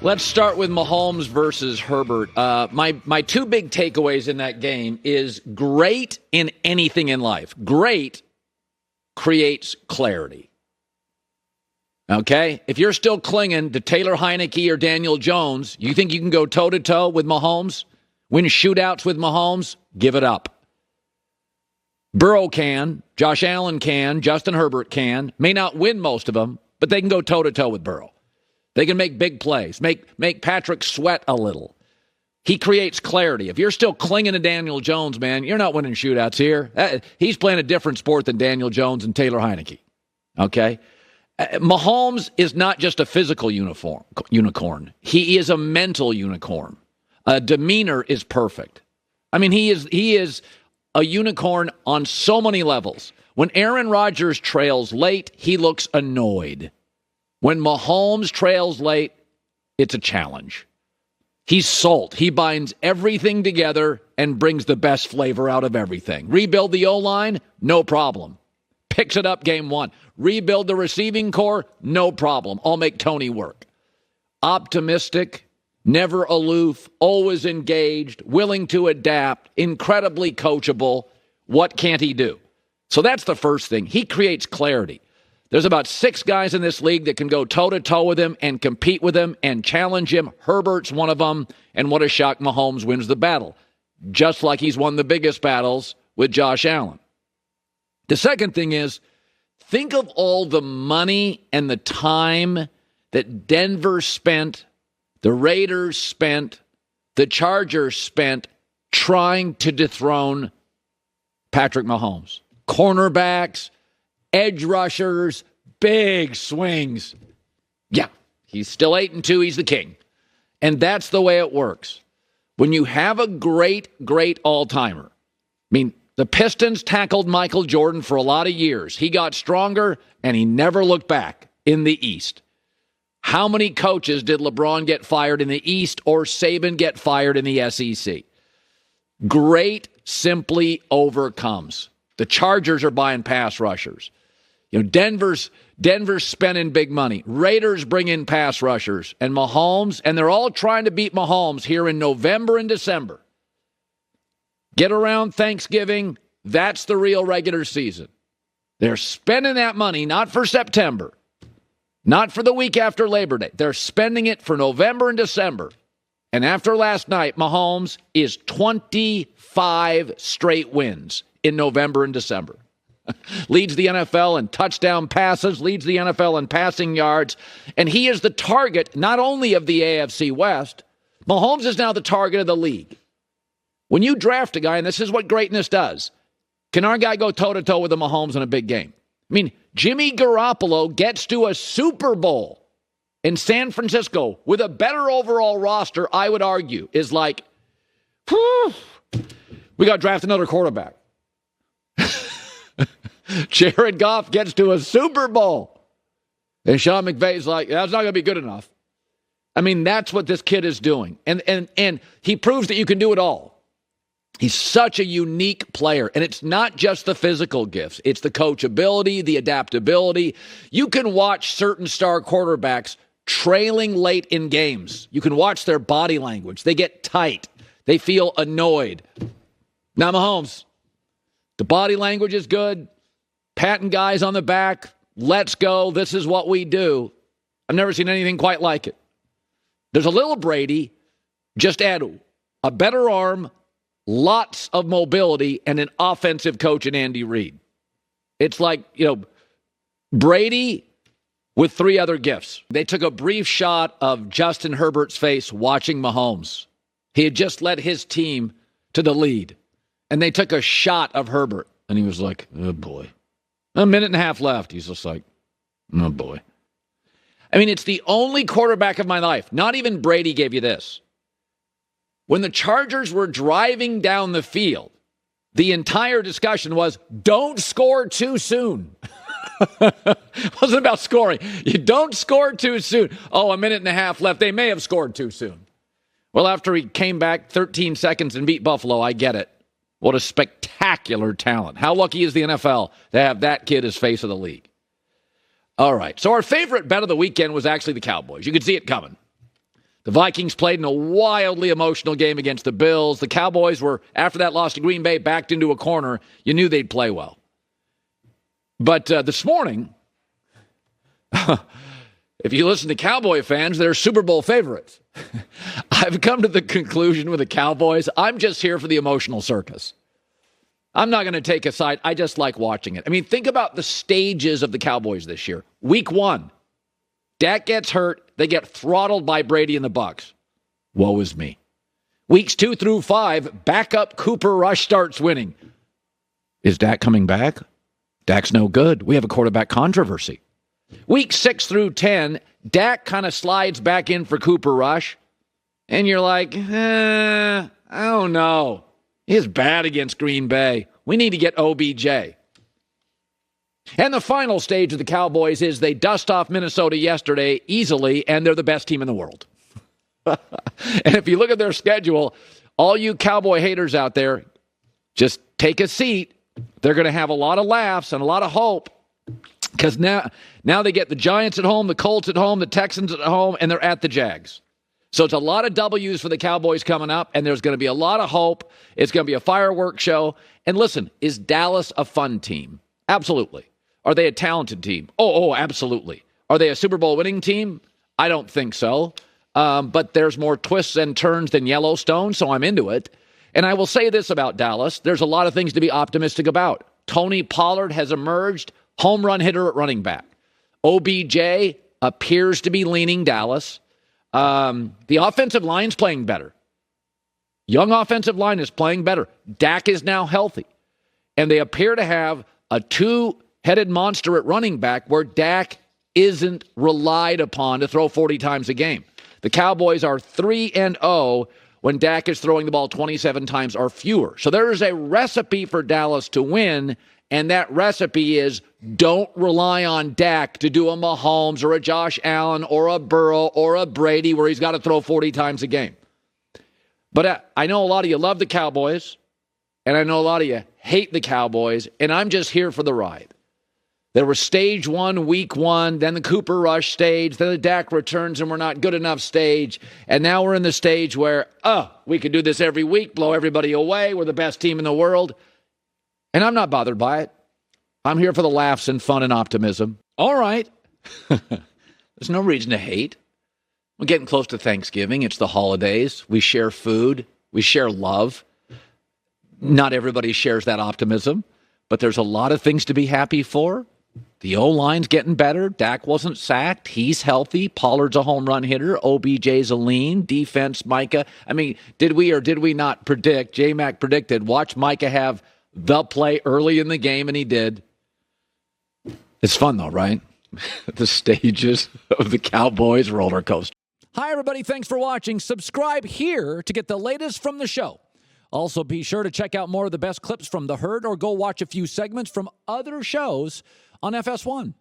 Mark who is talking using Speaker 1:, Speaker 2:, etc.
Speaker 1: Let's start with Mahomes versus Herbert. My two big takeaways in that game is great in anything in life. Great creates clarity. Okay? If you're still clinging to Taylor Heineke or Daniel Jones, you think you can go toe-to-toe with Mahomes? Win shootouts with Mahomes? Give it up. Burrow can. Josh Allen can. Justin Herbert can. May not win most of them, but they can go toe-to-toe with Burrow. They can make big plays, make Patrick sweat a little. He creates clarity. If you're still clinging to Daniel Jones, man, you're not winning shootouts here. He's playing a different sport than Daniel Jones and Taylor Heineke. Okay? Mahomes is not just a physical unicorn. He is a mental unicorn. Demeanor is perfect. I mean, he is a unicorn on so many levels. When Aaron Rodgers trails late, he looks annoyed. When Mahomes trails late, it's a challenge. He's salt. He binds everything together and brings the best flavor out of everything. Rebuild the O-line? No problem. Picks it up game one. Rebuild the receiving core? No problem. I'll make Tony work. Optimistic, never aloof, always engaged, willing to adapt, incredibly coachable. What can't he do? So that's the first thing. He creates clarity. There's about 6 guys in this league that can go toe-to-toe with him and compete with him and challenge him. Herbert's one of them, and what a shock, Mahomes wins the battle, just like he's won the biggest battles with Josh Allen. The second thing is, think of all the money and the time that Denver spent, the Raiders spent, the Chargers spent trying to dethrone Patrick Mahomes. Cornerbacks, edge rushers, big swings. Yeah, he's still 8-2. He's the king. And that's the way it works. When you have a great all-timer, I mean, the Pistons tackled Michael Jordan for a lot of years. He got stronger, and he never looked back in the East. How many coaches did LeBron get fired in the East or Saban get fired in the SEC? Great simply overcomes. The Chargers are buying pass rushers. You know, Denver's spending big money. Raiders bring in pass rushers. And Mahomes, and they're all trying to beat Mahomes here in November and December. Get around Thanksgiving, that's the real regular season. They're spending that money not for September, not for the week after Labor Day. They're spending it for November and December. And after last night, Mahomes is 25 straight wins in November and December. Leads the NFL in touchdown passes, leads the NFL in passing yards, and he is the target not only of the AFC West, Mahomes is now the target of the league. When you draft a guy, and this is what greatness does, can our guy go toe-to-toe with the Mahomes in a big game? I mean, Jimmy Garoppolo gets to a Super Bowl in San Francisco with a better overall roster, I would argue, is like, whew, we got to draft another quarterback. Jared Goff gets to a Super Bowl. And Sean McVay's like, that's not going to be good enough. I mean, that's what this kid is doing. And he proves that you can do it all. He's such a unique player. And it's not just the physical gifts. It's the coachability, the adaptability. You can watch certain star quarterbacks trailing late in games. You can watch their body language. They get tight. They feel annoyed. Now, Mahomes, the body language is good. Patting guys on the back. Let's go. This is what we do. I've never seen anything quite like it. There's a little Brady. Just add a better arm, lots of mobility, and an offensive coach in Andy Reid. It's like, Brady with 3 other gifts. They took a brief shot of Justin Herbert's face watching Mahomes. He had just led his team to the lead. And they took a shot of Herbert. And he was like, oh, boy. A minute and a half left. He's just like, oh, boy. I mean, it's the only quarterback of my life. Not even Brady gave you this. When the Chargers were driving down the field, the entire discussion was, don't score too soon. It wasn't about scoring. You don't score too soon. Oh, a minute and a half left. They may have scored too soon. Well, after he came back 13 seconds and beat Buffalo, I get it. What a spectacular talent. How lucky is the NFL to have that kid as face of the league? All right. So our favorite bet of the weekend was actually the Cowboys. You could see it coming. The Vikings played in a wildly emotional game against the Bills. The Cowboys were, after that loss to Green Bay, backed into a corner. You knew they'd play well. But this morning, if you listen to Cowboy fans, they're Super Bowl favorites. I've come to the conclusion with the Cowboys, I'm just here for the emotional circus. I'm not going to take a side. I just like watching it. I mean, think about the stages of the Cowboys this year. Week 1, Dak gets hurt. They get throttled by Brady and the Bucs. Woe is me. Weeks 2 through 5, backup Cooper Rush starts winning. Is Dak coming back? Dak's no good. We have a quarterback controversy. Week 6 through 10, Dak kind of slides back in for Cooper Rush. And you're like, I don't know. He's bad against Green Bay. We need to get OBJ. And the final stage of the Cowboys is they dust off Minnesota yesterday easily, and they're the best team in the world. And if you look at their schedule, all you Cowboy haters out there, just take a seat. They're going to have a lot of laughs and a lot of hope because now they get the Giants at home, the Colts at home, the Texans at home, and they're at the Jags. So it's a lot of W's for the Cowboys coming up, and there's going to be a lot of hope. It's going to be a fireworks show. And listen, is Dallas a fun team? Absolutely. Are they a talented team? Oh, absolutely. Are they a Super Bowl winning team? I don't think so. But there's more twists and turns than Yellowstone, so I'm into it. And I will say this about Dallas. There's a lot of things to be optimistic about. Tony Pollard has emerged, home run hitter at running back. OBJ appears to be leaning Dallas. The offensive line's playing better. Young offensive line is playing better. Dak is now healthy. And they appear to have a two-headed monster at running back where Dak isn't relied upon to throw 40 times a game. The Cowboys are 3-0 when Dak is throwing the ball 27 times or fewer. So there is a recipe for Dallas to win, and that recipe is don't rely on Dak to do a Mahomes or a Josh Allen or a Burrow or a Brady where he's got to throw 40 times a game. But I know a lot of you love the Cowboys, and I know a lot of you hate the Cowboys, and I'm just here for the ride. There was stage 1, week 1, then the Cooper Rush stage, then the Dak returns and we're not good enough stage, and now we're in the stage where, we could do this every week, blow everybody away, we're the best team in the world. And I'm not bothered by it. I'm here for the laughs and fun and optimism. All right. There's no reason to hate. We're getting close to Thanksgiving. It's the holidays. We share food. We share love. Not everybody shares that optimism, but there's a lot of things to be happy for. The O-line's getting better. Dak wasn't sacked. He's healthy. Pollard's a home run hitter. OBJ's a lean. Defense, Micah. I mean, did we or did we not predict? J-Mac predicted, watch Micah have the play early in the game, and he did. It's fun, though, right? The stages of the Cowboys roller coaster. Hi, everybody. Thanks for watching. Subscribe here to get the latest from the show. Also, be sure to check out more of the best clips from The Herd or go watch a few segments from other shows on FS1.